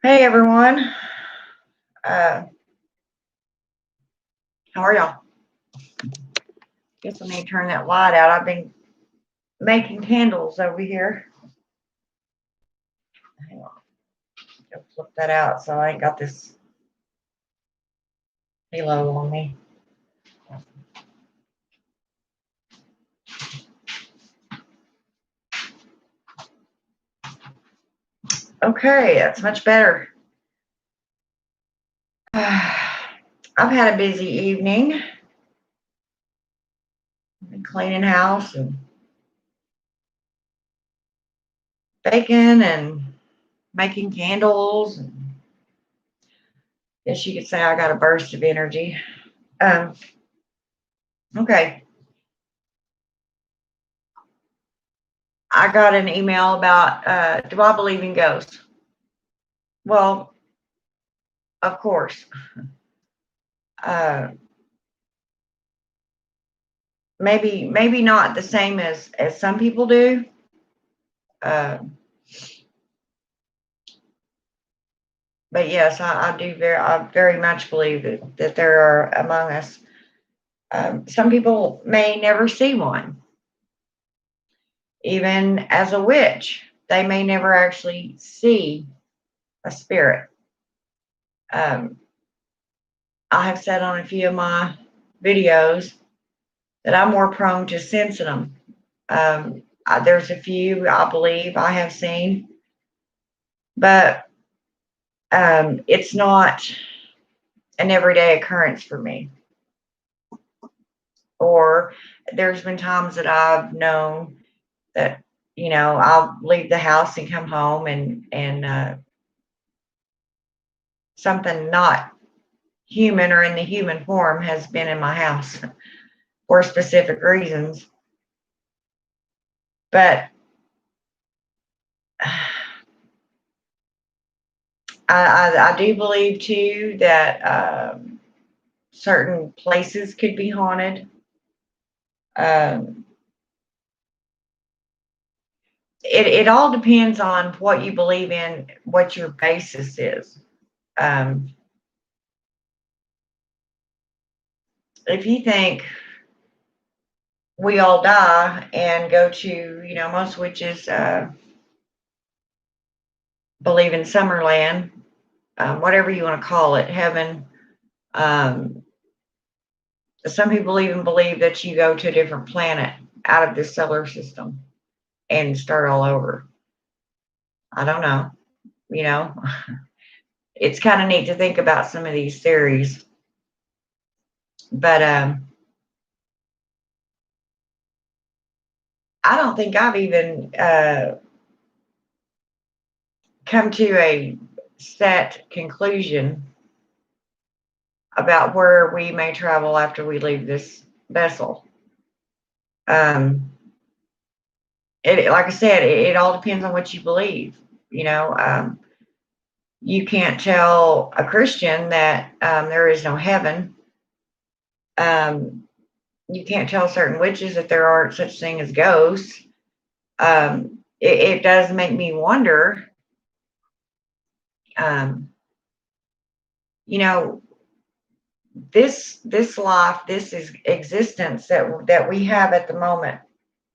Hey everyone. Uh, how are y'all? Guess I need to turn that light out. I've been making candles over here. Hang on. Gotta flip that out so I ain't got this halo on me. Okay, that's much better. I've had a busy evening. Been cleaning house and baking and making candles. And guess you could say I got a burst of energy. Um, okay. I got an email about do I believe in ghosts? Well, of course. Uh, maybe not the same as some people do. Uh, but yes, I very much believe that there are among us. Some people may never see one, even as a witch. They may never actually see a spirit. Um, I have said on a few of my videos that I'm more prone to sensing them. There's a few I believe I have seen, but it's not an everyday occurrence for me. Or there's been times that I've known that, I'll leave the house and come home and something not human or in the human form has been in my house for specific reasons. But I do believe too that certain places could be haunted. Um, it all depends on what you believe in, what your basis is. Um, if you think we all die and go to, most witches believe in Summerland, whatever you want to call it, heaven. Um, some people even believe that you go to a different planet out of this solar system and start all over. I don't know, you know. It's kind of neat to think about some of these theories, but I don't think I've even come to a set conclusion about where we may travel after we leave this vessel. Um, like I said, it all depends on what you believe. You know, you can't tell a Christian that there is no heaven. Um, you can't tell certain witches that there aren't such thing as ghosts. It does make me wonder. Um, you know, this life, this is existence that we have at the moment.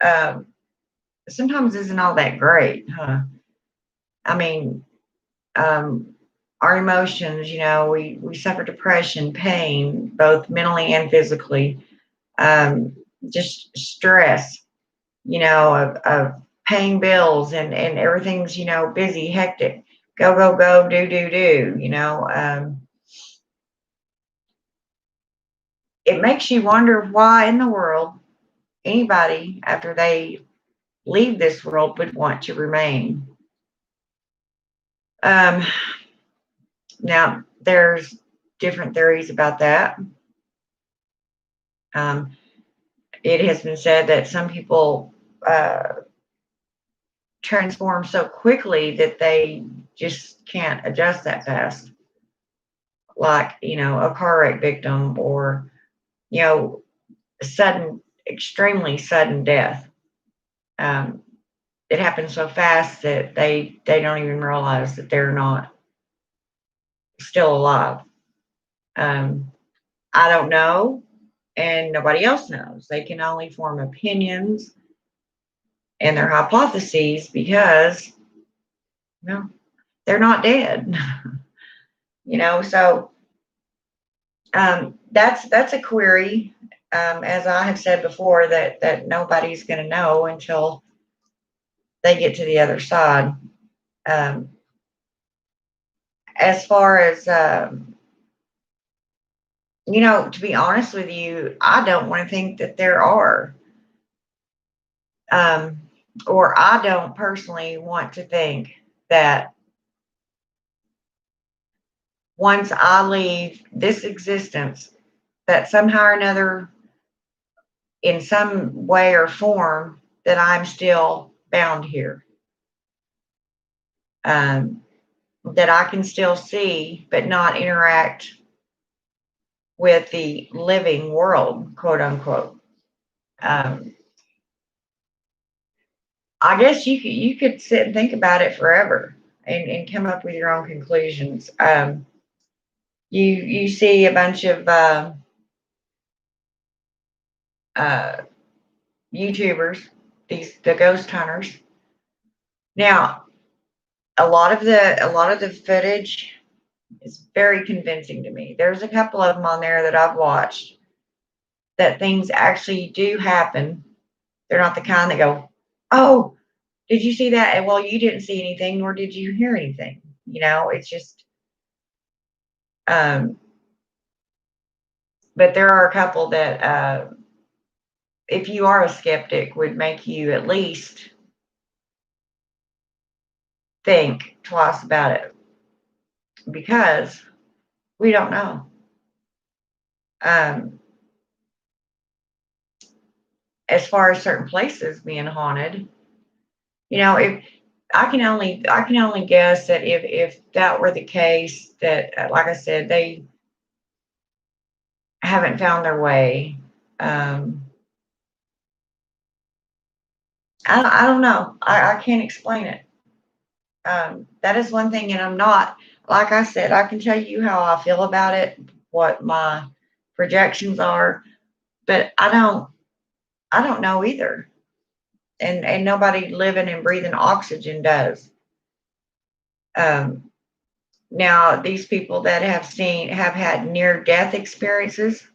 Um, sometimes isn't all that great, huh? I mean, um, our emotions, we suffer depression, pain, both mentally and physically, just stress, of paying bills and everything's, busy, hectic, go, go, go, do, it makes you wonder why in the world anybody after they leave this world would want to remain. Um, Now, there's different theories about that. Um, it has been said that some people transform so quickly that they just can't adjust that fast, like, a car wreck victim or, you know, sudden, extremely sudden death. Um, it happens so fast that they don't even realize that they're not. still alive. I don't know, and nobody else knows. They can only form opinions and their hypotheses because, no, they're not dead. So that's a query, as I have said before, that nobody's going to know until they get to the other side. Um, as far as to be honest with you, I don't want to think that there are, or I don't personally want to think that once I leave this existence, that somehow or another, in some way or form, that I'm still bound here. That I can still see, but not interact with the living world, quote unquote. I guess you could sit and think about it forever and come up with your own conclusions. You see a bunch of YouTubers, the ghost hunters. Now, a lot of the footage is very convincing to me. There's a couple of them on there that I've watched that things actually do happen. They're not the kind that go, "Oh, did you see that?" And, well, you didn't see anything, nor did you hear anything. It's just, um, but there are a couple that, if you are a skeptic, would make you at least think twice about it because we don't know. Um, as far as certain places being haunted, if I can only guess that if that were the case, that, like I said, they haven't found their way. I don't know. I can't explain it. That is one thing, and I'm not, like I said, I can tell you how I feel about it, what my projections are, but I don't know either. And nobody living and breathing oxygen does. Um, Now, these people that have had near death experiences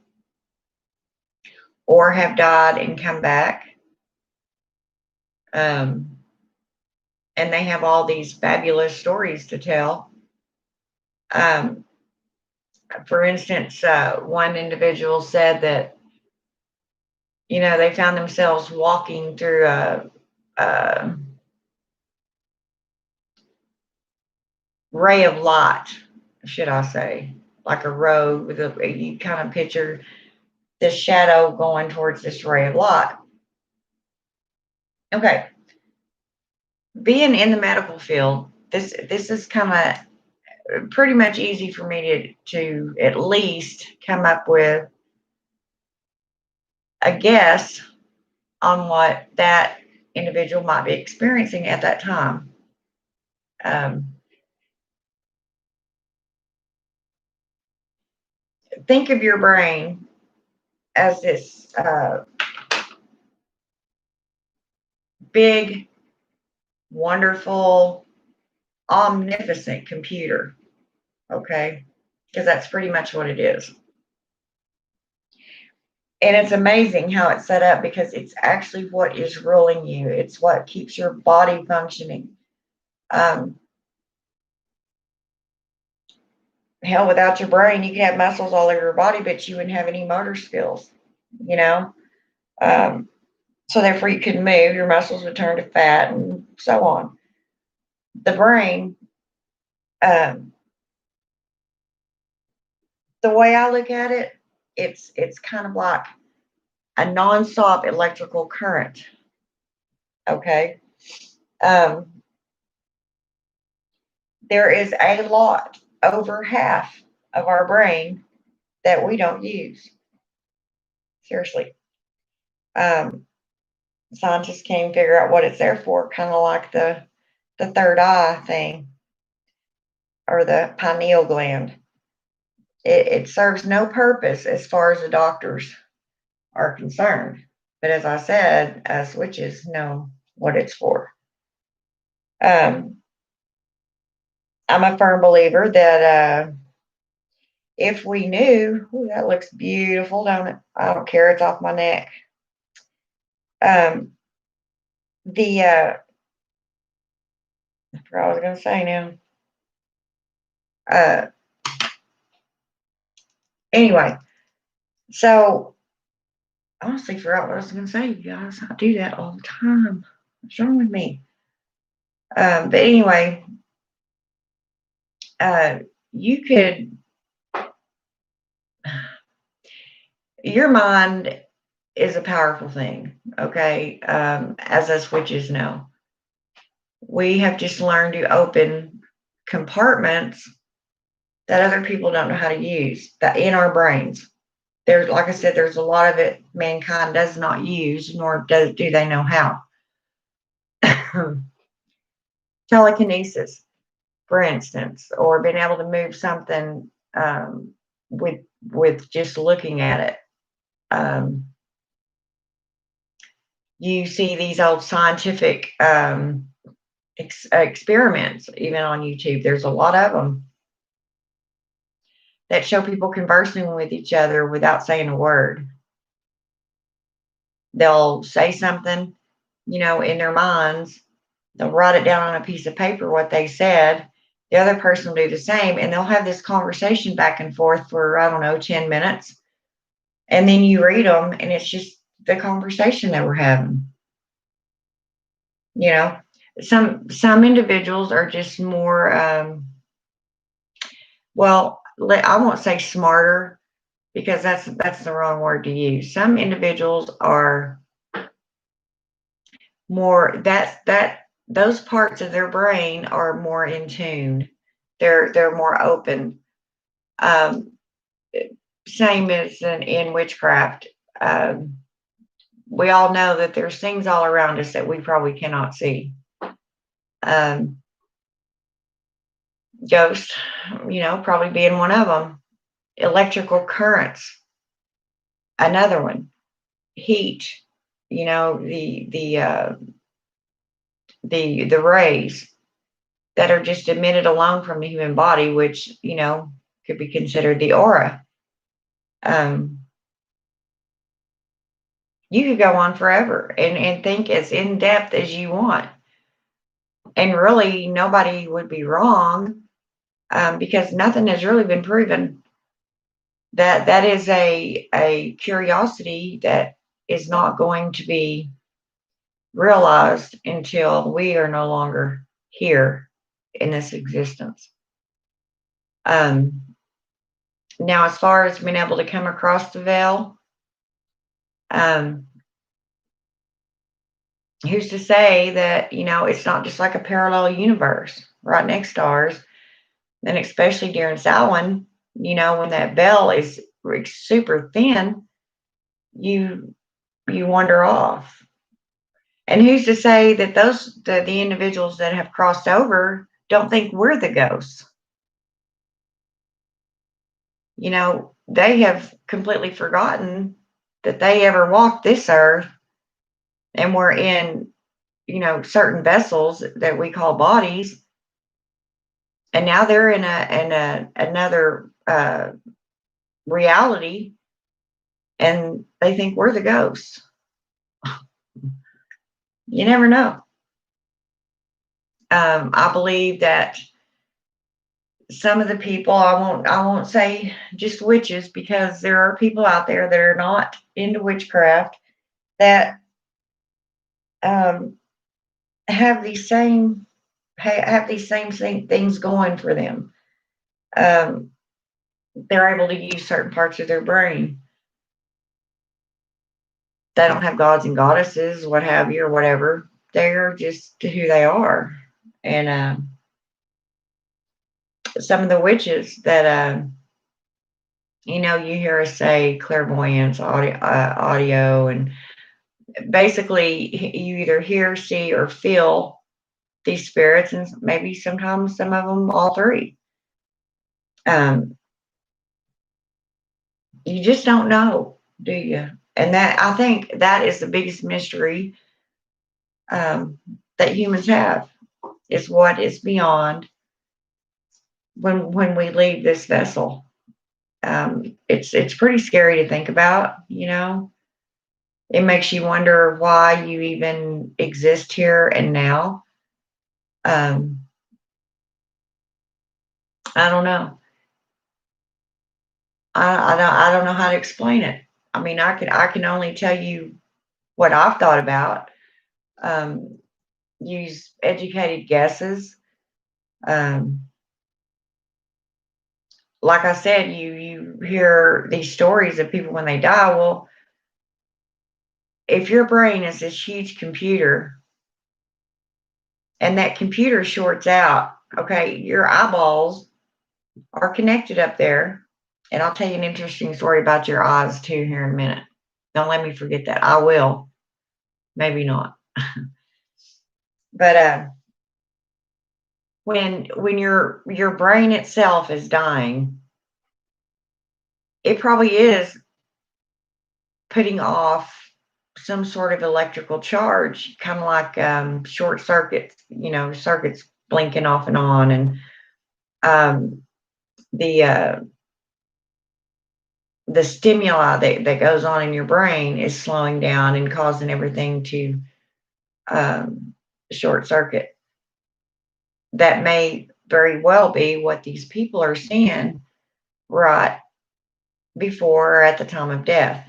or have died and come back, um, and they have all these fabulous stories to tell. Um, for instance, one individual said that they found themselves walking through a ray of light, should I say, like a road with you kind of picture this shadow going towards this ray of light. Okay, being in the medical field, this is kind of pretty much easy for me to at least come up with a guess on what that individual might be experiencing at that time. Um, think of your brain as this big, wonderful, omnipotent computer, okay? Because that's pretty much what it is. And it's amazing how it's set up because it's actually what is ruling you. It's what keeps your body functioning. Um, Hell, without your brain, you can have muscles all over your body, but you wouldn't have any motor skills, you know? Um, so therefore you couldn't move, your muscles would turn to fat and so on. The brain, um, the way I look at it, it's kind of like a nonstop electrical current. Okay. Um, there is a lot, over half of our brain that we don't use. Seriously. Um, Scientists can't figure out what it's there for, kind of like the third eye thing. or the pineal gland. It serves no purpose as far as the doctors are concerned. But as I said, us witches know what it's for. I'm a firm believer that if we knew, ooh, that looks beautiful, don't it? I don't care, it's off my neck. The I forgot what I was going to say now. Uh, anyway, so I honestly forgot what I was going to say, you guys. I do that all the time. What's wrong with me? But anyway, you could, your mind is a powerful thing, okay? As us witches know, we have just learned to open compartments that other people don't know how to use that in our brains. There's, like I said, there's a lot of it mankind does not use, nor do they know how. Telekinesis, for instance, or being able to move something with just looking at it. You see these old scientific experiments, even on YouTube. There's a lot of them that show people conversing with each other without saying a word. They'll say something, in their minds. They'll write it down on a piece of paper what they said. The other person will do the same, and they'll have this conversation back and forth for, I don't know, 10 minutes. And then you read them, and it's just the conversation that we're having. Some individuals are just more, well, I won't say smarter, because that's the wrong word to use. Some individuals are more, those parts of their brain are more in tune. They're more open. Same as in witchcraft. We all know that there's things all around us that we probably cannot see. Ghosts, probably being one of them. Electrical currents, another one. Heat, the rays that are just emitted alone from the human body, which could be considered the aura. You could go on forever and think as in depth as you want, and really nobody would be wrong, because nothing has really been proven. That is a curiosity that is not going to be realized until we are no longer here in this existence. Now, as far as being able to come across the veil, who's to say that it's not just like a parallel universe right next to ours? And especially during Samhain, when that veil is super thin, you wander off. And who's to say that the individuals that have crossed over don't think we're the ghosts? They have completely forgotten that they ever walked this earth and were in, certain vessels that we call bodies. And now they're in another reality, and they think we're the ghosts. You never know. I believe that some of the people, I won't say just witches, because there are people out there that are not into witchcraft that have these same things going for them. They're able to use certain parts of their brain. They don't have gods and goddesses, what have you, or whatever. They're just who they are. And some of the witches that you hear us say clairvoyance, audio, and basically you either hear, see, or feel these spirits, and maybe sometimes some of them all three. Um, you just don't know, do you? And that, I think that is the biggest mystery um, that humans have, is what is beyond when we leave this vessel. It's pretty scary to think about, you know. It makes you wonder why you even exist here and now. Um, I don't know. I don't know how to explain it. I mean, I can only tell you what I've thought about. Um, use educated guesses. Um, like I said, you hear these stories of people when they die. Well, if your brain is this huge computer and that computer shorts out, okay, your eyeballs are connected up there. And I'll tell you an interesting story about your eyes too here in a minute. Don't let me forget that. I will. Maybe not. But when your brain itself is dying, it probably is putting off some sort of electrical charge, kind of like short circuits, circuits blinking off and on, and um, the uh, the stimuli that goes on in your brain is slowing down and causing everything to um, short circuit. That may very well be what these people are seeing right before or at the time of death.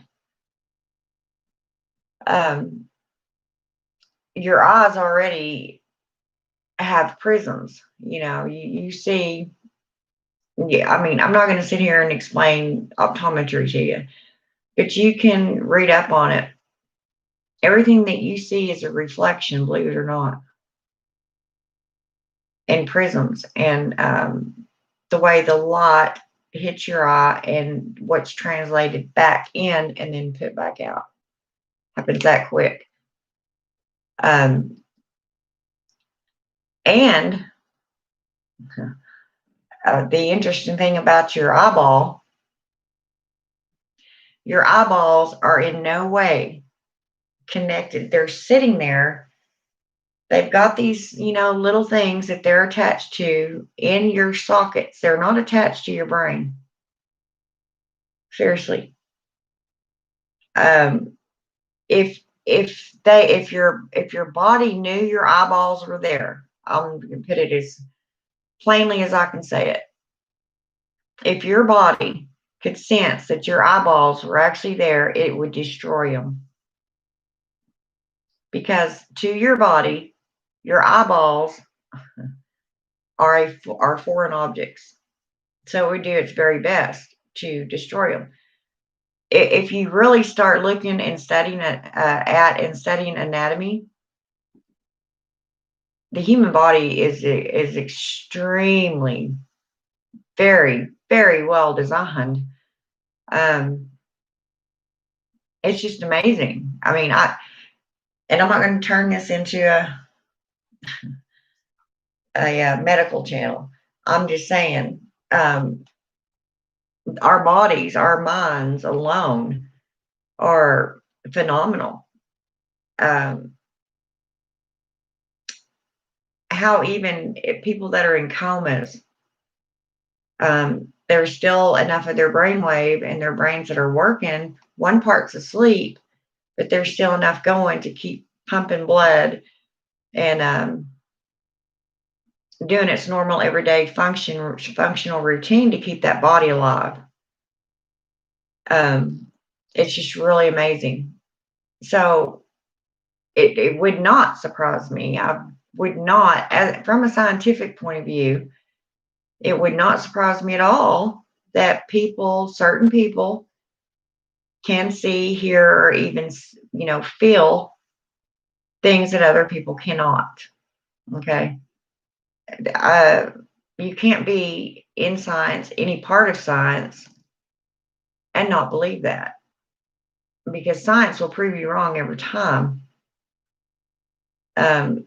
Um, your eyes already have prisms. You see. Yeah, I mean, I'm not going to sit here and explain optometry to you, but you can read up on it. Everything that you see is a reflection, believe it or not, in prisms, and the way the light hits your eye and what's translated back in and then put back out happens that quick. Um, and the interesting thing about your eyeballs are in no way connected. They're sitting there. They've got these, little things that they're attached to in your sockets. They're not attached to your brain. Seriously. Um, if your body knew your eyeballs were there, I'm going to put it as plainly as I can say it. If your body could sense that your eyeballs were actually there, it would destroy them. Because to your body, your eyeballs are foreign objects. So it would do its very best to destroy them. If you really start looking and studying studying anatomy, the human body is extremely, very, very well designed. Um, it's just amazing. I mean, I'm not going to turn this into a medical channel. I'm just saying, our bodies, our minds alone are phenomenal. Um, how even people that are in comas, there's still enough of their brainwave in their brains that are working. One part's asleep, but there's still enough going to keep pumping blood and doing its normal everyday functional routine to keep that body alive. It's just really amazing. So it would not surprise me. I would not, from a scientific point of view, it would not surprise me at all that certain people can see, hear, or even, feel things that other people cannot. Okay. You can't be in science, any part of science, and not believe that, because science will prove you wrong every time. Um,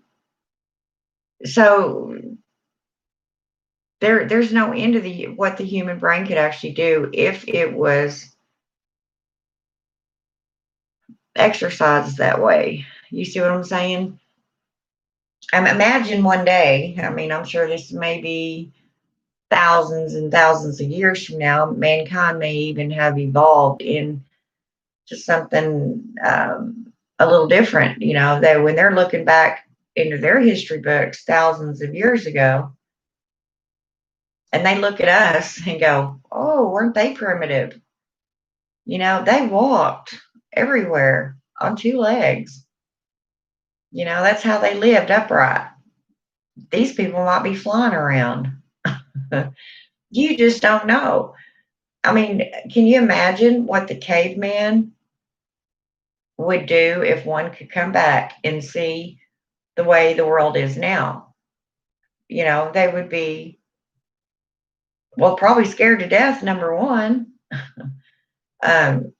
so there's no end to what the human brain could actually do if it was exercised that way. You see what I'm saying? Imagine one day, I mean, I'm sure this may be thousands and thousands of years from now, mankind may even have evolved into something a little different. That when they're looking back into their history books thousands of years ago, and they look at us and go, "Oh, weren't they primitive? They walked everywhere on two legs. That's how they lived upright. These people might be flying around." You just don't know. I mean, can you imagine what the caveman would do if one could come back and see the way the world is now? They would be, well, probably scared to death, number one. um,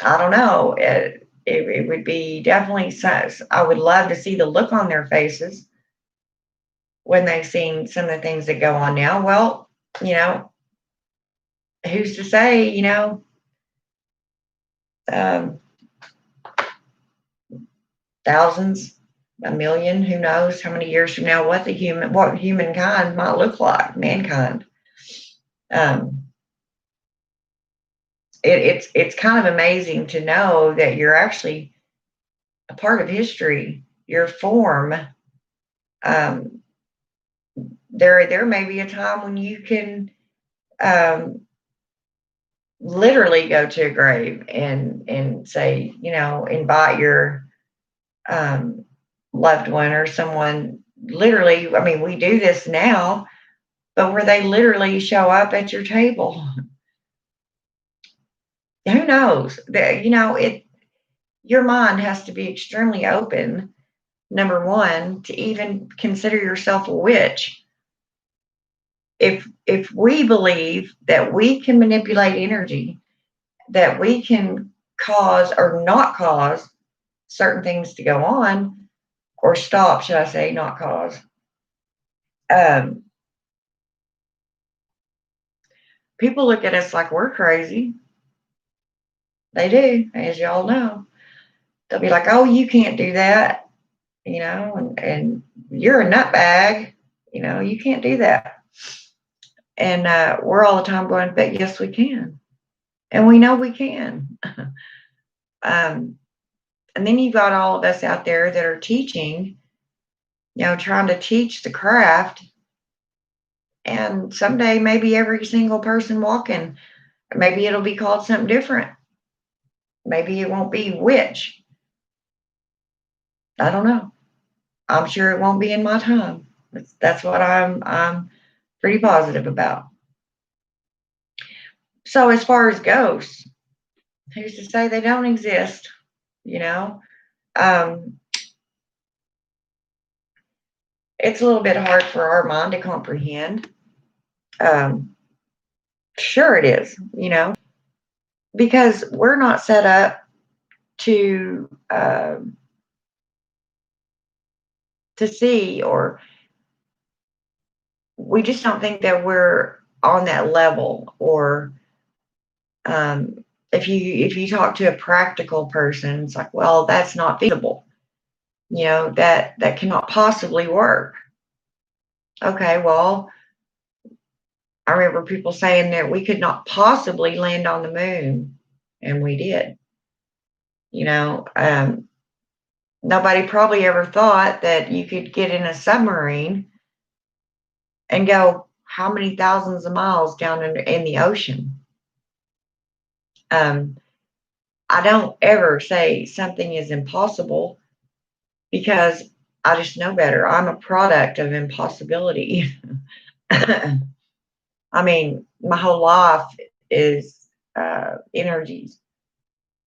I don't know. It would be definitely, I would love to see the look on their faces when they've seen some of the things that go on now. Well, who's to say, um, thousands, a million, who knows how many years from now, what humankind might look like, mankind. Um, it's kind of amazing to know that you're actually a part of history. Your form. Um, there may be a time when you can literally go to a grave and say, invite your loved one or someone. Literally, I mean, we do this now, but where they literally show up at your table. Who knows? Your mind has to be extremely open, number one, to even consider yourself a witch. If we believe that we can manipulate energy, that we can cause or not cause certain things to go on, or stop, should I say, not cause. People look at us like we're crazy. They do, as y'all know. They'll be like, "Oh, you can't do that," and you're a nutbag, you can't do that. And we're all the time going, "But yes, we can," and we know we can. And then you've got all of us out there that are teaching, trying to teach the craft. And someday, maybe every single person walking, maybe it'll be called something different. Maybe it won't be witch. I don't know. I'm sure it won't be in my time. That's what I'm pretty positive about. So as far as ghosts, who's to say they don't exist? It's a little bit hard for our mind to comprehend. Sure it is, because we're not set up to see, or we just don't think that we're on that level. Or if you talk to a practical person, it's like, well, that's not feasible. That cannot possibly work. Okay, well, I remember people saying that we could not possibly land on the moon, and we did. Nobody probably ever thought that you could get in a submarine and go how many thousands of miles down in the ocean. I don't ever say something is impossible, because I just know better. I'm a product of impossibility. I mean, my whole life is energies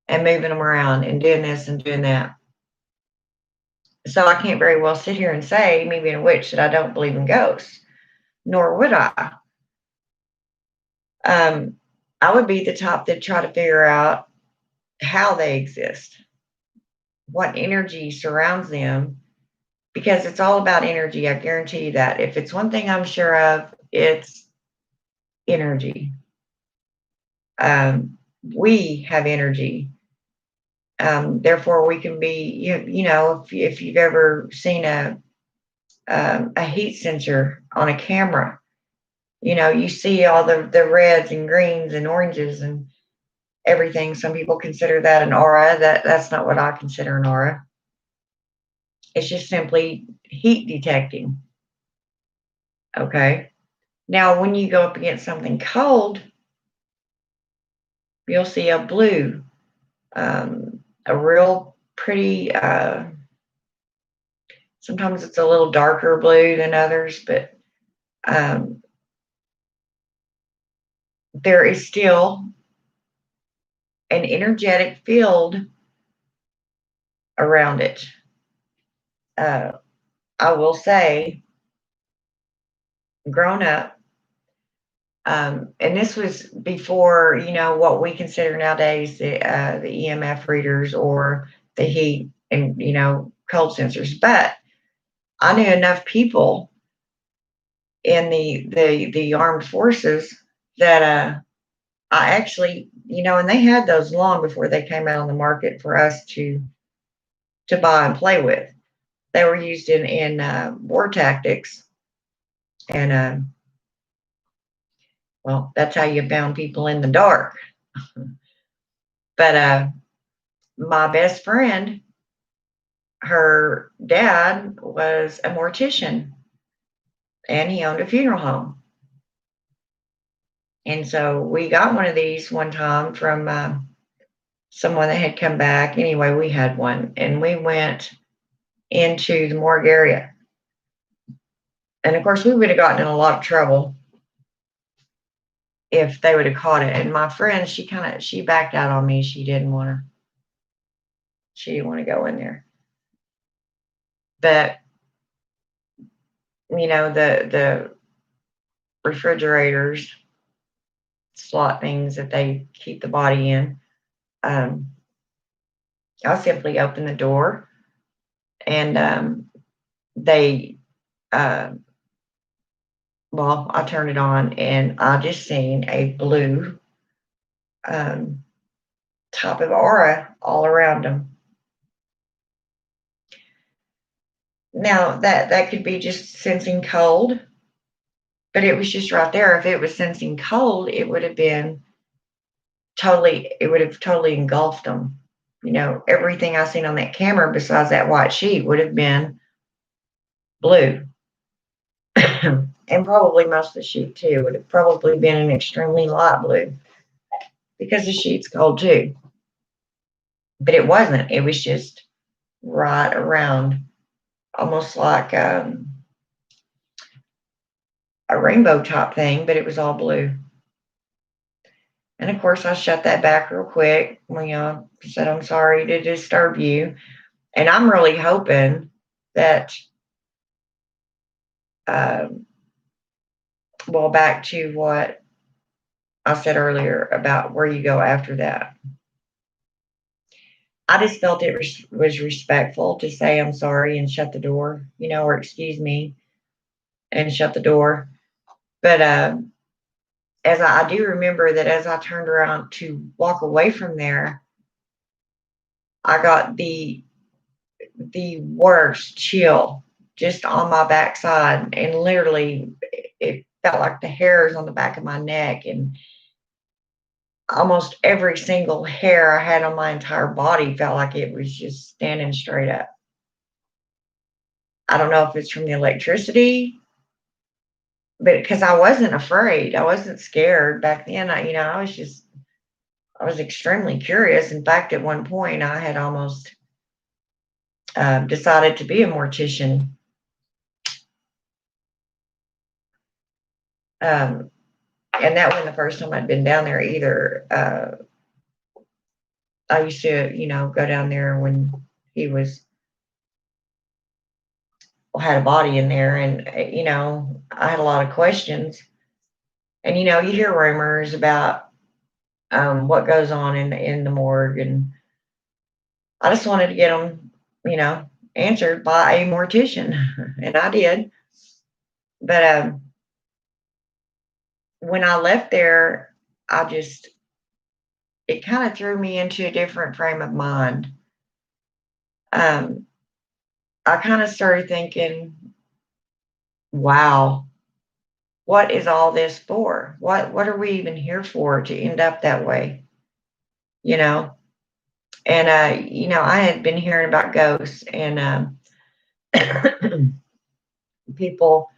and moving them around and doing this and doing that. So I can't very well sit here and say, me being a witch, that I don't believe in ghosts, nor would I. I would be the type that try to figure out how they exist, what energy surrounds them, because it's all about energy. I guarantee you that. If it's one thing I'm sure of, it's energy. We have energy. Therefore, we can be, if you've ever seen a heat sensor on a camera, you see all the reds and greens and oranges and everything. Some people consider that an aura. That's not what I consider an aura. It's just simply heat detecting. Okay. Now, when you go up against something cold, you'll see a blue, a real pretty, sometimes it's a little darker blue than others, but there is still an energetic field around it. I will say, grown up, and this was before, what we consider nowadays the EMF readers or the heat and, cold sensors. But I knew enough people in the armed forces that I actually, and they had those long before they came out on the market for us to buy and play with. They were used in war tactics, and well, that's how you found people in the dark. But my best friend, her dad was a mortician, and he owned a funeral home. And so we got one of these one time from someone that had come back. Anyway, we had one, and we went into the morgue area. And of course, we would have gotten in a lot of trouble if they would have caught it. And my friend, she backed out on me. She didn't want to go in there. But the refrigerators, slot things that they keep the body in, I'll simply open the door, and they well, I turned it on, and I just seen a blue type of aura all around them. Now that could be just sensing cold, but it was just right there. If it was sensing cold, it would have totally engulfed them. Everything I seen on that camera besides that white sheet would have been blue. And probably most of the sheet too would have probably been an extremely light blue because the sheet's cold too. But it wasn't. It was just right around, almost like a rainbow top thing, but it was all blue. And of course, I shut that back real quick. Said, I'm sorry to disturb you. And I'm really hoping that, well, back to what I said earlier about where you go after that. I just felt it was respectful to say I'm sorry and shut the door, or excuse me and shut the door. But as I do remember that as I turned around to walk away from there, I got the worst chill just on my backside, and literally it felt like the hairs on the back of my neck, and almost every single hair I had on my entire body felt like it was just standing straight up. I don't know if it's from the electricity, but because I wasn't afraid, I wasn't scared back then. I was extremely curious. In fact, at one point, I had almost decided to be a mortician. And that wasn't the first time I'd been down there either. I used to, go down there when he had a body in there, and I had a lot of questions. And you hear rumors about what goes on in the morgue, and I just wanted to get them, answered by a mortician, and I did. But when I left there, I just it kind of threw me into a different frame of mind. Um, I kind of started thinking, wow, what is all this for? What are we even here for to end up that way? You know? And I had been hearing about ghosts and people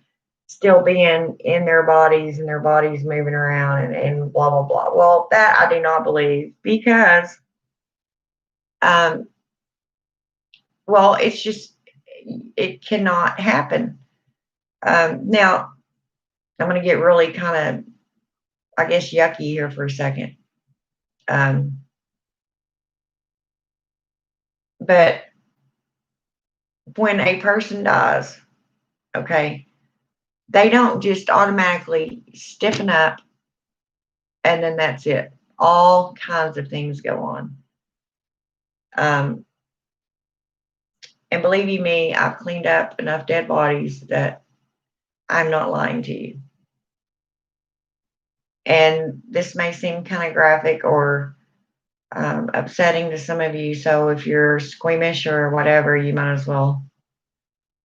still being in their bodies and their bodies moving around and blah blah blah. Well, that I do not believe because um well, it's just it cannot happen. Now I'm going to get really kind of, I guess, yucky here for a second. Um, but when a person dies, okay, they don't just automatically stiffen up and then that's it. All kinds of things go on. Um, and believe you me, I've cleaned up enough dead bodies that I'm not lying to you. And this may seem kind of graphic or upsetting to some of you. So if you're squeamish or whatever, you might as well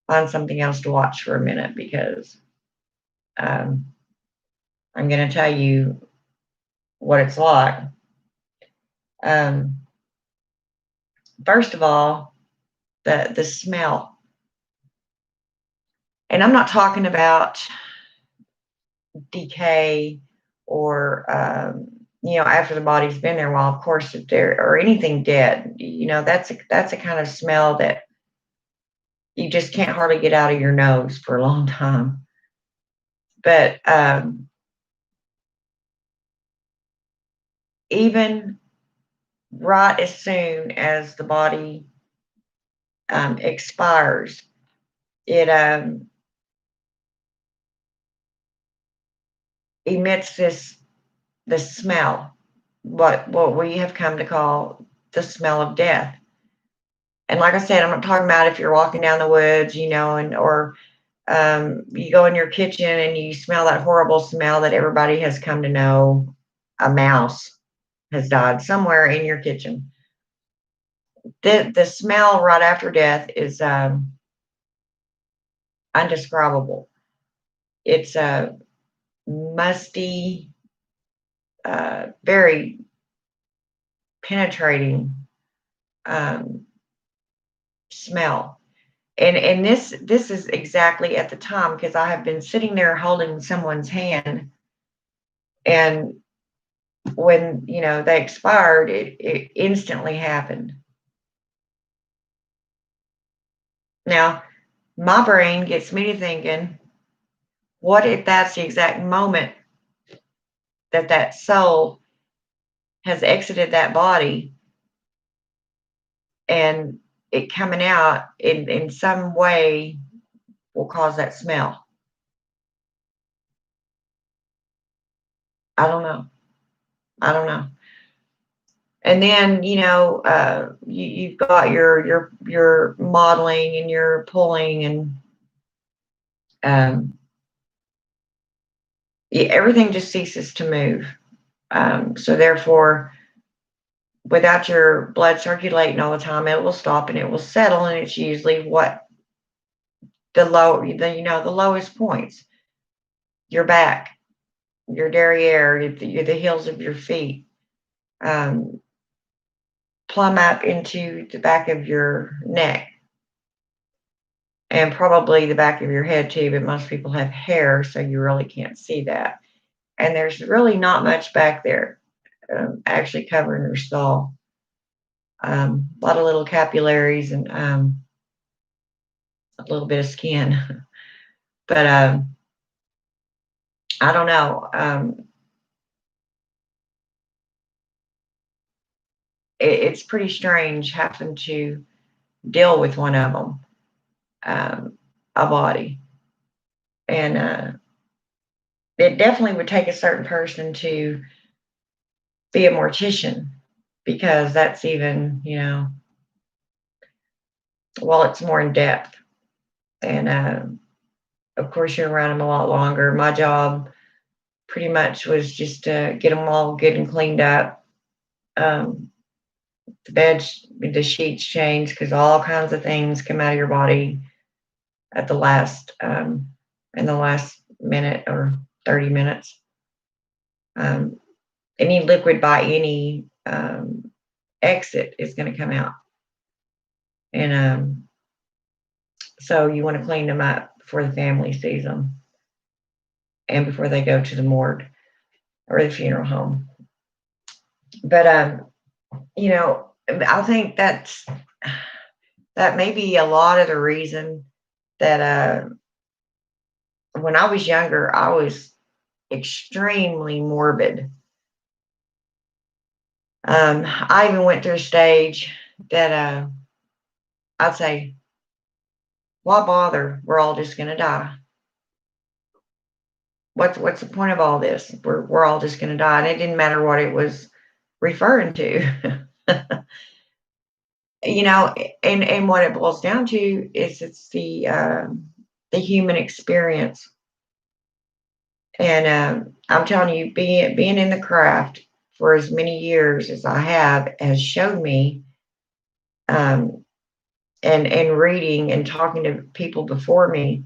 find something else to watch for a minute because um, I'm going to tell you what it's like. Um, First of all, the smell, and I'm not talking about decay or after the body's been there a while. Of course, if there or anything dead, that's a kind of smell that you just can't hardly get out of your nose for a long time. But even right as soon as the body expires, it emits this smell, what we have come to call the smell of death. And like I said, I'm not talking about if you're walking down the woods, and or you go in your kitchen and you smell that horrible smell that everybody has come to know. A mouse has died somewhere in your kitchen. The smell right after death is undescribable. It's a musty, very penetrating um, smell. And this is exactly at the time because I have been sitting there holding someone's hand, and when they expired, it instantly happened. Now, my brain gets me to thinking, what if that's the exact moment that that soul has exited that body and it coming out in some way will cause that smell? I don't know. I don't know. And then you've got your modeling and your pulling and um, everything just ceases to move. So therefore, without your blood circulating all the time, it will stop and it will settle, and it's usually what the lowest points, your back, your derriere, the heels of your feet, um, plumb up into the back of your neck, and probably the back of your head too. But most people have hair, so you really can't see that. And there's really not much back there, actually covering your skull. A lot of little capillaries and a little bit of skin. But I don't know. It's pretty strange having to deal with one of them, a body. And it definitely would take a certain person to be a mortician because that's even, well, it's more in depth. And of course, you're around them a lot longer. My job pretty much was just to get them all good and cleaned up. The beds, the sheets changed because all kinds of things come out of your body at the last, in the last minute or 30 minutes. Any liquid by any exit is going to come out. And so you want to clean them up before the family sees them and before they go to the morgue or the funeral home. But, you know, I think that may be a lot of the reason that when I was younger, I was extremely morbid. I even went through a stage that I'd say, why bother? We're all just going to die. What's the point of all this? We're all just going to die. And it didn't matter what it was referring to. You know, and what it boils down to is it's the human experience. And I'm telling you, being in the craft for as many years as I have has shown me, and reading and talking to people before me,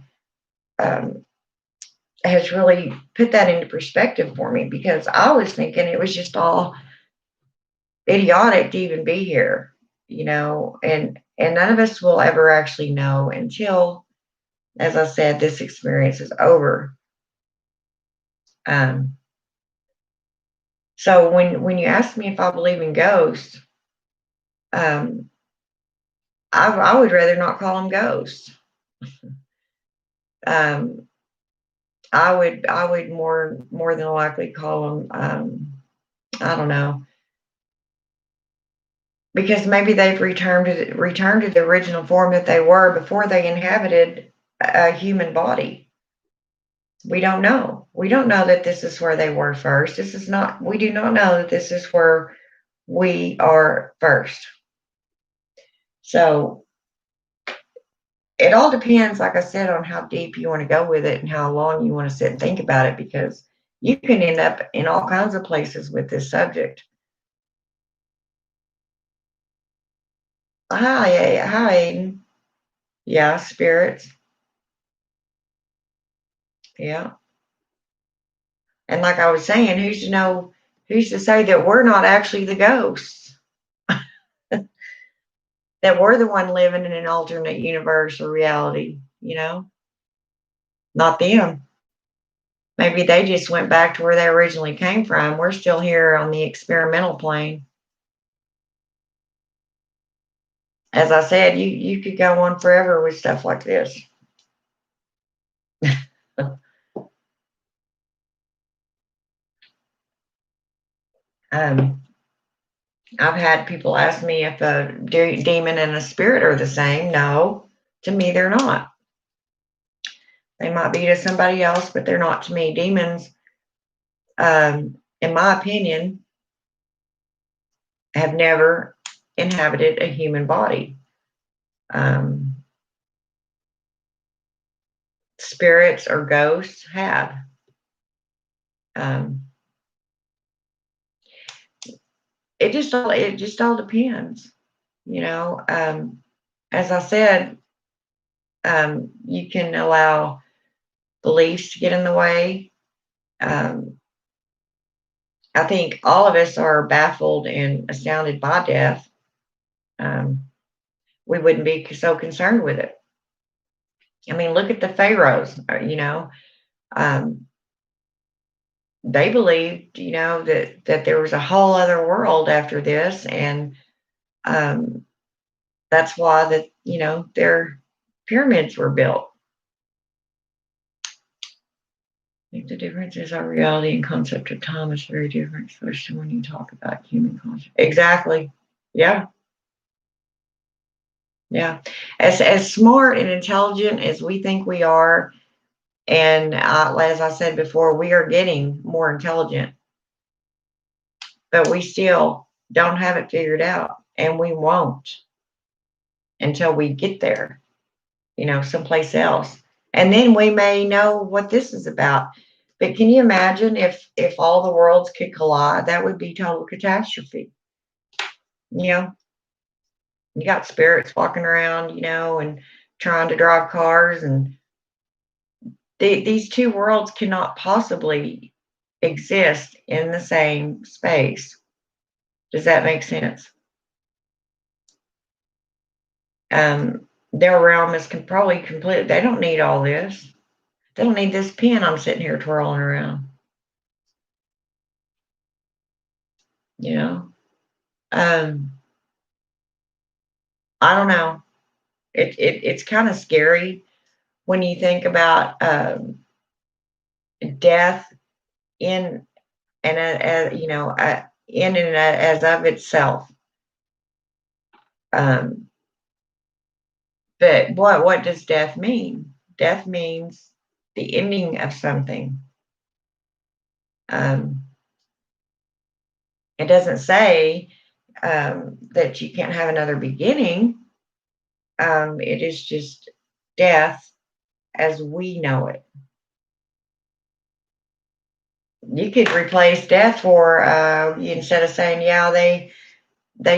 has really put that into perspective for me, because I was thinking it was just all idiotic to even be here, you know, and none of us will ever actually know until, as I said, this experience is over. So when you ask me if I believe in ghosts, I would rather not call them ghosts. I would more than likely call them, I don't know, because maybe they've returned to the original form that they were before they inhabited a human body. We don't know. We don't know that this is where they were first. We do not know that this is where we are first. So it all depends, like I said, on how deep you want to go with it and how long you want to sit and think about it, because you can end up in all kinds of places with this subject. Hi, Aiden. Yeah, spirits. Yeah. And like I was saying, who's to say that we're not actually the ghosts? That we're the one living in an alternate universe or reality, you know? Not them. Maybe they just went back to where they originally came from. We're still here on the experimental plane. As I said, you could go on forever with stuff like this. I've had people ask me if a demon and a spirit are the same. No, to me, they're not. They might be to somebody else, but they're not to me. Demons, in my opinion, have never inhabited a human body. Spirits or ghosts have. It just all depends, you know. As I said, you can allow beliefs to get in the way. I think all of us are baffled and astounded by death. We wouldn't be so concerned with it. I mean, look at the pharaohs, you know. They believed, you know, that there was a whole other world after this, and that's why you know, their pyramids were built. I think the difference is our reality and concept of time is very different, especially when you talk about human concept. Exactly. Yeah. Yeah. As smart and intelligent as we think we are, and as I said before, we are getting more intelligent, but we still don't have it figured out, and we won't until we get there, you know, someplace else. And then we may know what this is about. But can you imagine if all the worlds could collide? That would be total catastrophe. You know, you got spirits walking around, and trying to drive cars, and these two worlds cannot possibly exist in the same space. Does that make sense? Their realm is probably complete. They don't need all this. They don't need this pen I'm sitting here twirling around. You know, I don't know. It's kind of scary when you think about death in and in and as of itself. But what does death mean? Death means the ending of something. It doesn't say that you can't have another beginning. It is just death as we know it. You could replace death for instead of saying, yeah, they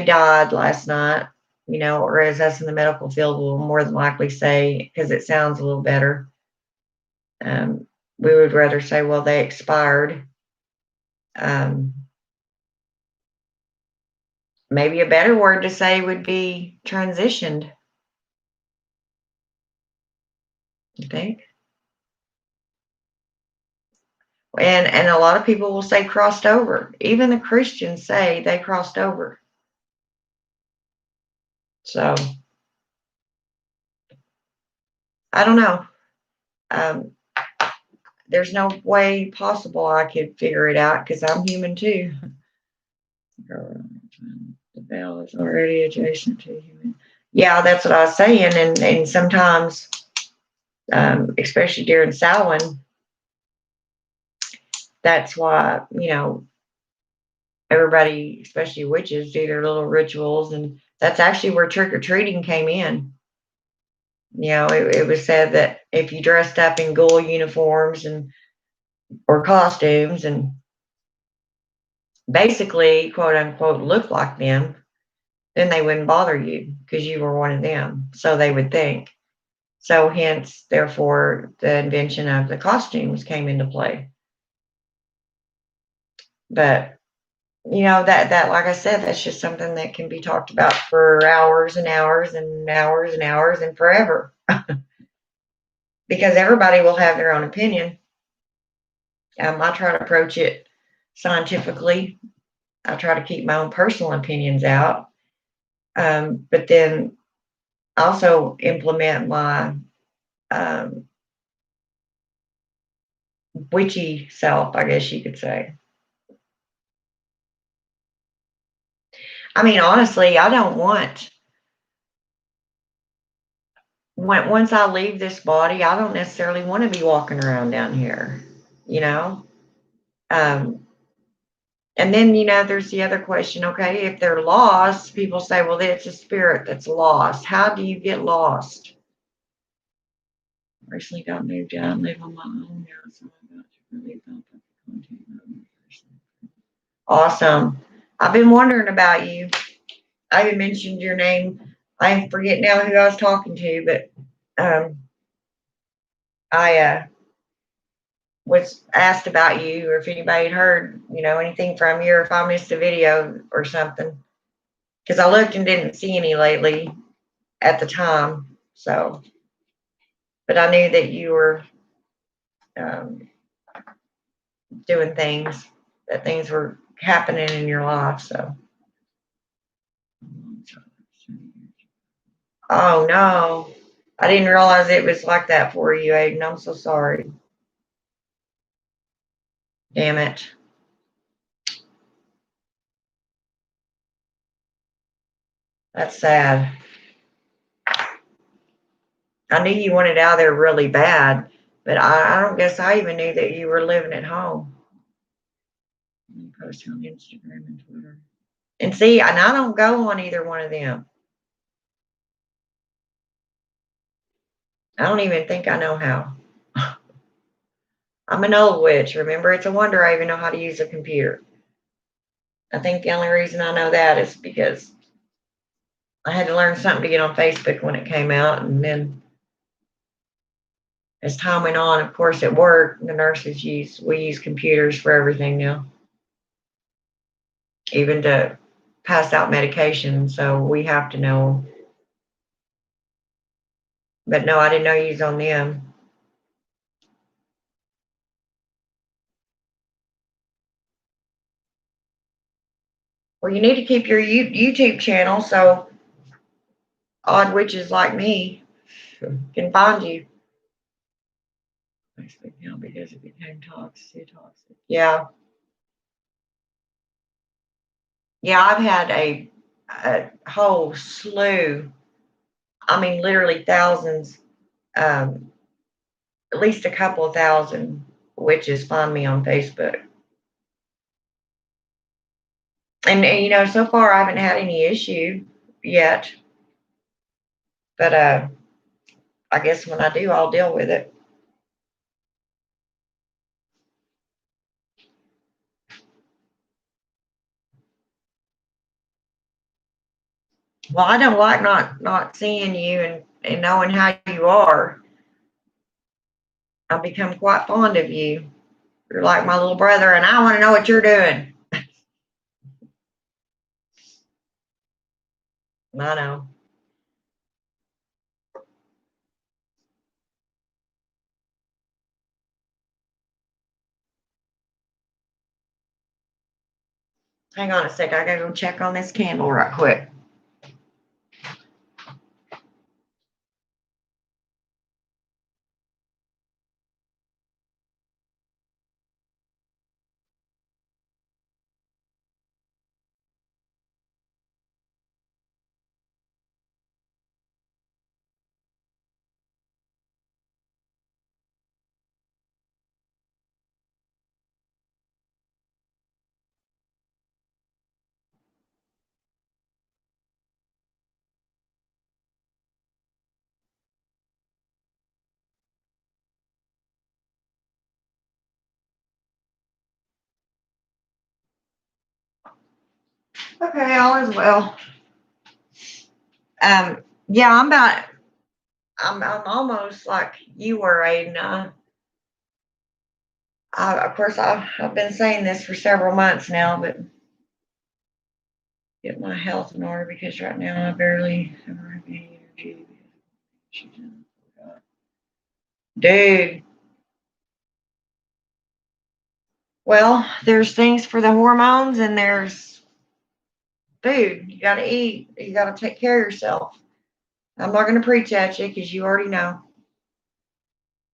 died last night, or as us in the medical field will more than likely say, because it sounds a little better. We would rather say, well, they expired. Maybe a better word to say would be transitioned. You think? And a lot of people will say crossed over. Even the Christians say they crossed over. So I don't know. There's no way possible I could figure it out because I'm human too. The veil is already adjacent to human. Yeah, that's what I was saying. And sometimes, especially during Samhain, that's why, everybody, especially witches, do their little rituals. And that's actually where trick-or-treating came in. It was said that if you dressed up in ghoul uniforms or costumes and basically, quote unquote, looked like them, then they wouldn't bother you because you were one of them. So they would think. So hence, therefore, the invention of the costumes came into play. But that like I said, that's just something that can be talked about for hours and hours and hours and hours and forever. Because everybody will have their own opinion. I try to approach it scientifically. I try to keep my own personal opinions out. But then also implement my witchy self, I guess you could say. I mean, honestly, I don't want, once I leave this body, I don't necessarily want to be walking around down here, And then, there's the other question, okay, if they're lost, people say, well, it's a spirit that's lost. How do you get lost? Recently got moved out and live on my own now, so I'm about to really about the content. Awesome. I've been wondering about you. I haven't mentioned your name. I forget now who I was talking to, but I was asked about you or if anybody had heard, anything from you or if I missed a video or something. Because I looked and didn't see any lately at the time. So, but I knew that you were doing things, that things were happening in your life. So, oh no, I didn't realize it was like that for you, Aiden. I'm so sorry. Damn it. That's sad. I knew you wanted out of there really bad, but I don't guess I even knew that you were living at home. Post on Instagram and Twitter. And see, and I don't go on either one of them. I don't even think I know how. I'm an old witch. Remember, it's a wonder I even know how to use a computer. I think the only reason I know that is because I had to learn something to get on Facebook when it came out. And then as time went on, of course, at work, we use computers for everything now, even to pass out medication. So we have to know. But no, I didn't know you use on them. Well, you need to keep your YouTube channel so odd witches like me can find you. Facebook now because it became toxic. Yeah. Yeah, I've had a whole slew, I mean, literally thousands, um, at least a couple of thousand witches find me on Facebook. And so far I haven't had any issue yet, but I guess when I do, I'll deal with it. Well, I don't like not seeing you and knowing how you are. I've become quite fond of you. You're like my little brother, and I want to know what you're doing. I know. Hang on a sec. I gotta go check on this candle right quick. Okay, all is well. Yeah, I'm almost like you were, Aiden. Of course, I've been saying this for several months now, but get my health in order because right now I barely ever have any energy. Dude, well, there's things for the hormones and there's food. You got to eat. You got to take care of yourself. I'm not going to preach at you because you already know.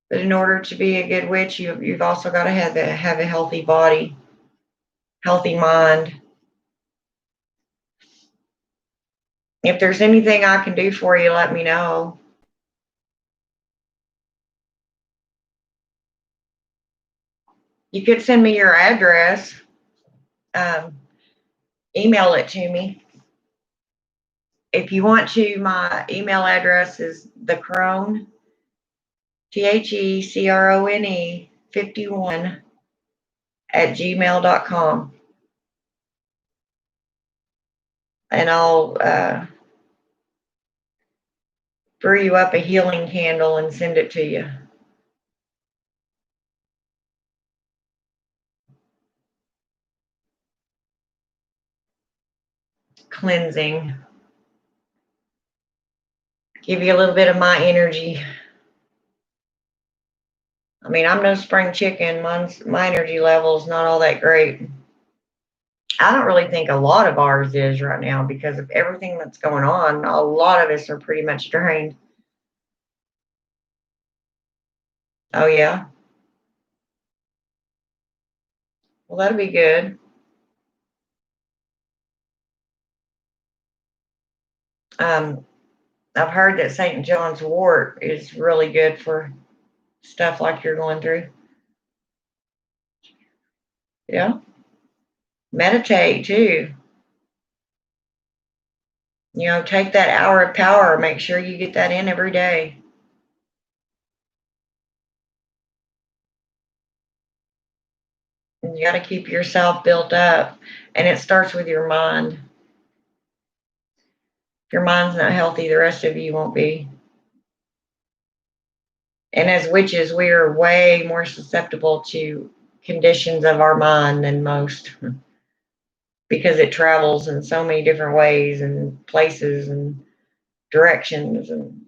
But in order to be a good witch, you've also got to have a healthy body, healthy mind. If there's anything I can do for you, let me know. You could send me your address, um, email it to me. If you want to, my email address is thecrone, THECRONE 51 at gmail.com. And I'll brew you up a healing candle and send it to you. Cleansing. Give you a little bit of my energy. I mean, I'm no spring chicken. My energy level is not all that great. I don't really think a lot of ours is right now because of everything that's going on. A lot of us are pretty much drained. Oh, yeah? Well, that'll be good. Um, I've heard that St. John's wort is really good for stuff like you're going through. Yeah. Meditate too. Take that hour of power. Make sure you get that in every day. You got to keep yourself built up, and it starts with your mind. If your mind's not healthy, the rest of you won't be. And as witches, we are way more susceptible to conditions of our mind than most because it travels in so many different ways and places and directions. And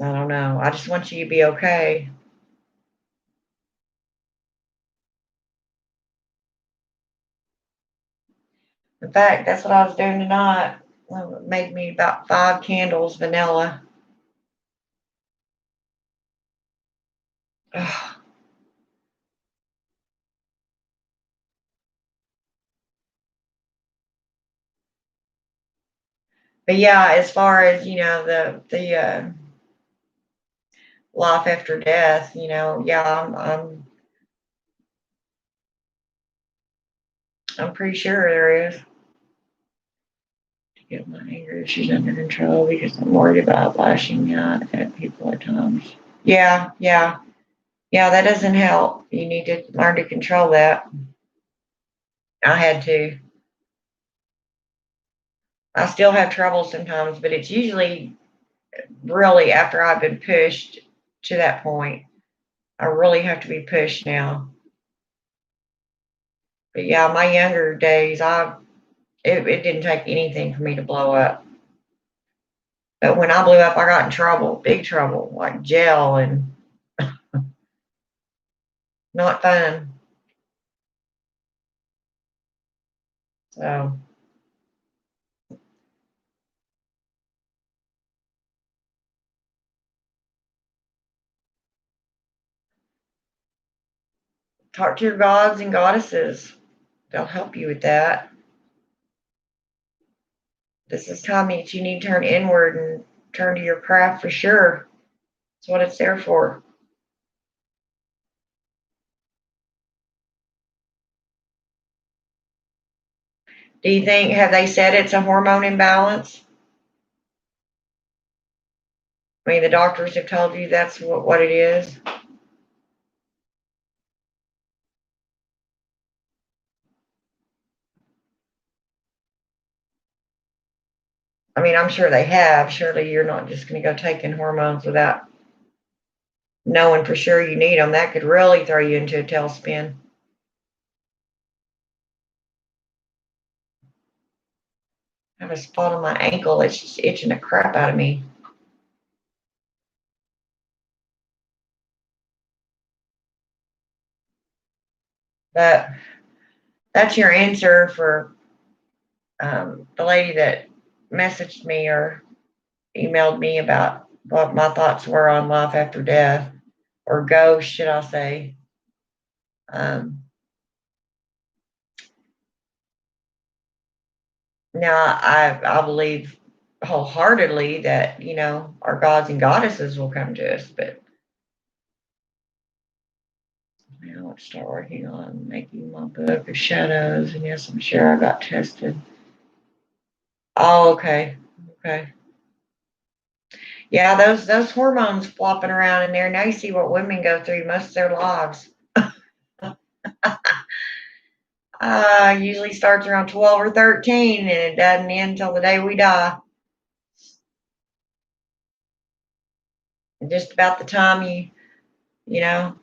I don't know. I just want you to be okay. In fact, that's what I was doing tonight. Well, it made me about 5 candles, vanilla. Ugh. But yeah, as far as the life after death, yeah, I'm pretty sure there is. To get my anger issues under control because I'm worried about lashing out at people at times. Yeah, yeah, yeah. That doesn't help. You need to learn to control that. I had to. I still have trouble sometimes, but it's usually really after I've been pushed to that point. I really have to be pushed now. But yeah, my younger days, it didn't take anything for me to blow up. But when I blew up, I got in trouble, big trouble, like jail and not fun. So talk to your gods and goddesses. They'll help you with that. This is time that you need to turn inward and turn to your craft for sure. That's what it's there for. Do you think, have they said it's a hormone imbalance? I mean, the doctors have told you that's what it is. I mean, I'm sure they have. Surely you're not just going to go taking hormones without knowing for sure you need them. That could really throw you into a tailspin. I have a spot on my ankle that's just itching the crap out of me. But that's your answer for the lady that messaged me or emailed me about what my thoughts were on life after death, or ghost, should I say. Um, Now, I believe wholeheartedly that, our gods and goddesses will come to us, but now let's start working on making my book of shadows. And yes, I'm sure I got tested. Oh, okay. Okay. Yeah, those hormones flopping around in there. Now you see what women go through most of their lives. Usually starts around 12 or 13 and it doesn't end until the day we die. Just about the time you know,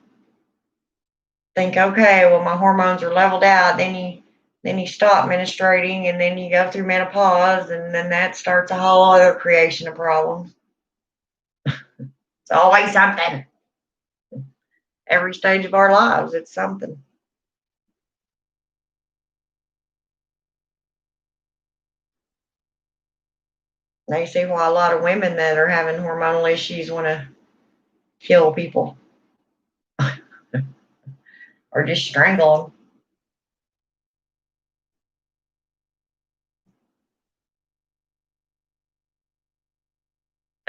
think, okay, well, my hormones are leveled out, then you stop menstruating and then you go through menopause and then that starts a whole other creation of problems. It's always something. Every stage of our lives, it's something. Now you see why a lot of women that are having hormonal issues want to kill people or just strangle them.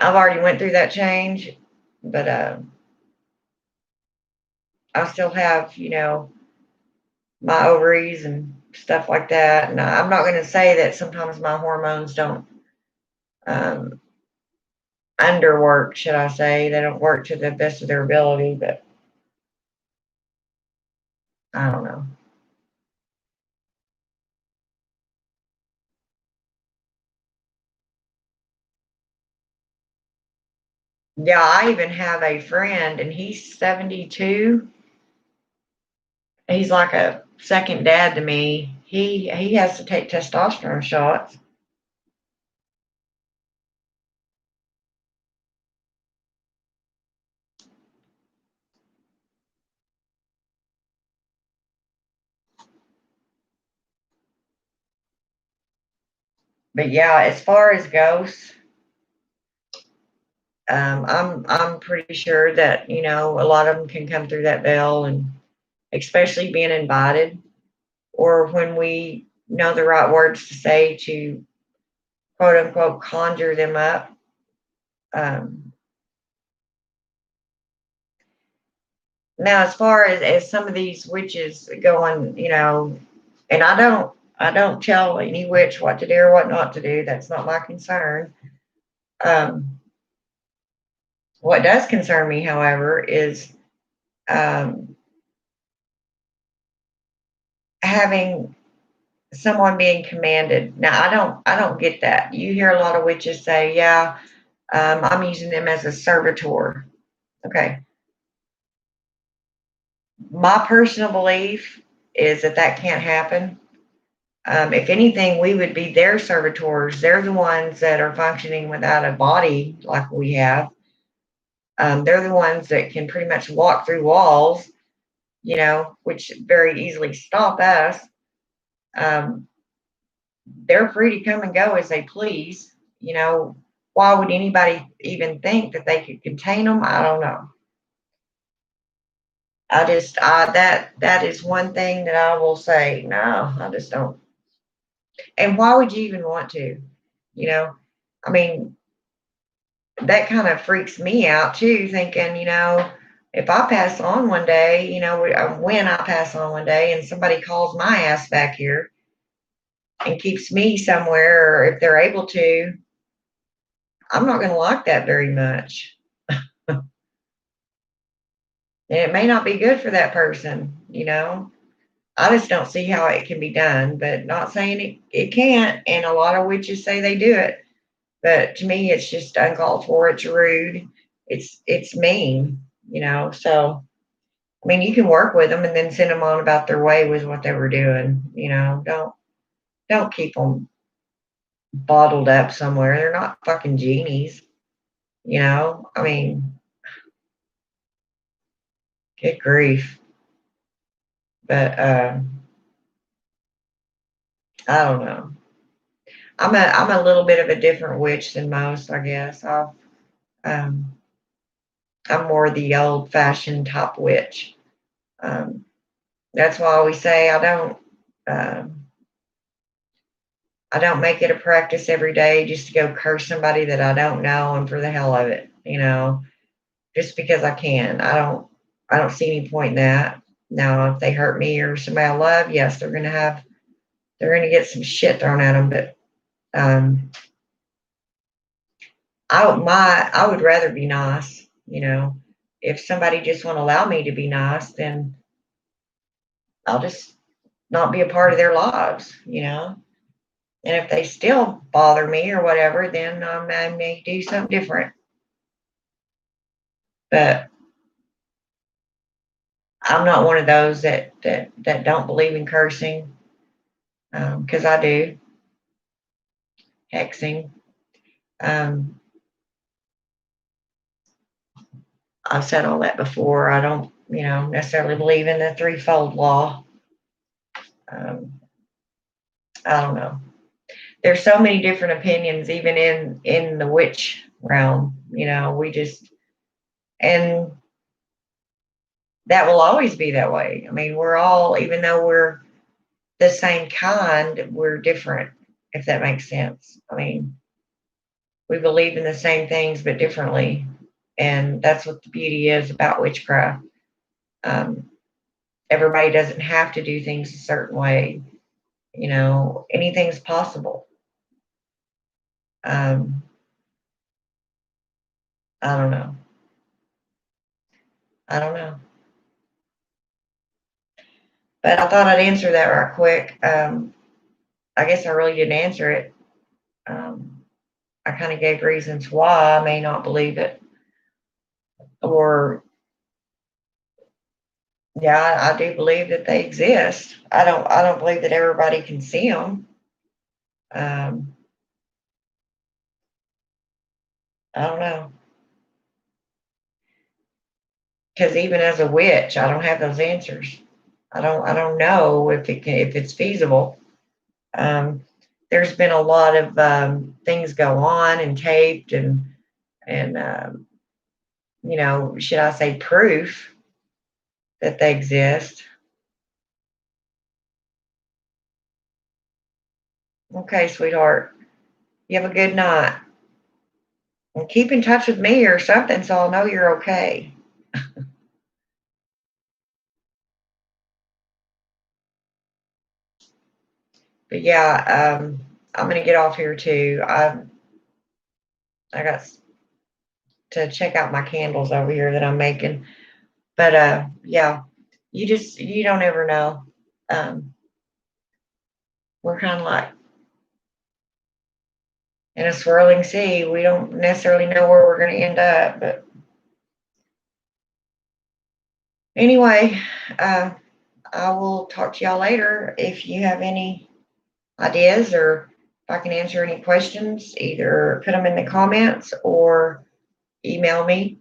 I've already went through that change, but I still have, my ovaries and stuff like that. And I'm not going to say that sometimes my hormones don't um, underwork, should I say. They don't work to the best of their ability, but I don't know. Yeah, I even have a friend and he's 72. He's like a second dad to me. He has to take testosterone shots. But yeah, as far as ghosts, I'm pretty sure that a lot of them can come through that veil, and especially being invited, or when we know the right words to say to quote unquote conjure them up. Um, Now, as far as some of these witches going, and I don't tell any witch what to do or what not to do. That's not my concern. Um, what does concern me, however, is um, having someone being commanded. Now, I don't get that. You hear a lot of witches say, "Yeah, I'm using them as a servitor." Okay, my personal belief is that that can't happen. If anything, we would be their servitors. They're the ones that are functioning without a body like we have. They're the ones that can pretty much walk through walls, which very easily stop us. Um, they're free to come and go as they please. Why would anybody even think that they could contain them? I don't know. That is one thing that I will say. No, I just don't. And why would you even want to? You know, I mean, that kind of freaks me out too, thinking, if I pass on one day, when I pass on one day and somebody calls my ass back here and keeps me somewhere, or if they're able to, I'm not going to like that very much. And it may not be good for that person. I just don't see how it can be done, but not saying it can't. And a lot of witches say they do it. But to me, it's just uncalled for. It's rude. It's mean. So I mean, you can work with them and then send them on about their way with what they were doing. Don't keep them bottled up somewhere. They're not fucking genies. I mean, good grief. But I don't know. I'm a little bit of a different witch than most, I guess. Um, I'm more the old fashioned top witch. Um, that's why we say um, I don't make it a practice every day just to go curse somebody that I don't know and for the hell of it, just because I can. I don't see any point in that. Now, if they hurt me or somebody I love, yes, they're gonna get some shit thrown at them. But um, I would rather be nice. If somebody just won't allow me to be nice, then I'll just not be a part of their lives. And if they still bother me or whatever, then I may do something different. But I'm not one of those that don't believe in cursing, because I do hexing. Um, I've said all that before. I don't, necessarily believe in the threefold law. Um, I don't know. There's so many different opinions, even in the witch realm. We just and that will always be that way. I mean, we're all, even though we're the same kind, we're different. If that makes sense. I mean, we believe in the same things but differently, and that's what the beauty is about witchcraft. Um, Everybody doesn't have to do things a certain way. Anything's possible. Um, I don't know. I don't know. But I thought I'd answer that right quick. I guess I really didn't answer it. I kind of gave reasons why I may not believe it. Or, yeah, I do believe that they exist. I don't believe that everybody can see them. I don't know. Because even as a witch, I don't have those answers. I don't know if it's feasible. Um, there's been a lot of things go on and taped and should I say proof that they exist. Okay, sweetheart. You have a good night. And keep in touch with me or something so I'll know you're okay. But yeah, I'm gonna get off here too. I got to check out my candles over here that I'm making. But yeah, you don't ever know. Um, we're kind of like in a swirling sea. We don't necessarily know where we're going to end up. But anyway, uh, I will talk to y'all later. If you have any ideas or if I can answer any questions, either put them in the comments or email me.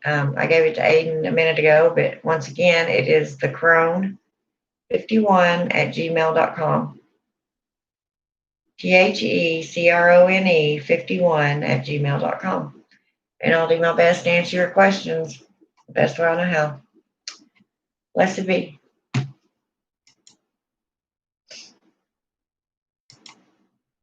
I gave it to Aiden a minute ago, but once again, it is thecrone51@gmail.com. THECRONE51@gmail.com. And I'll do my best to answer your questions the best way I know how. Blessed be.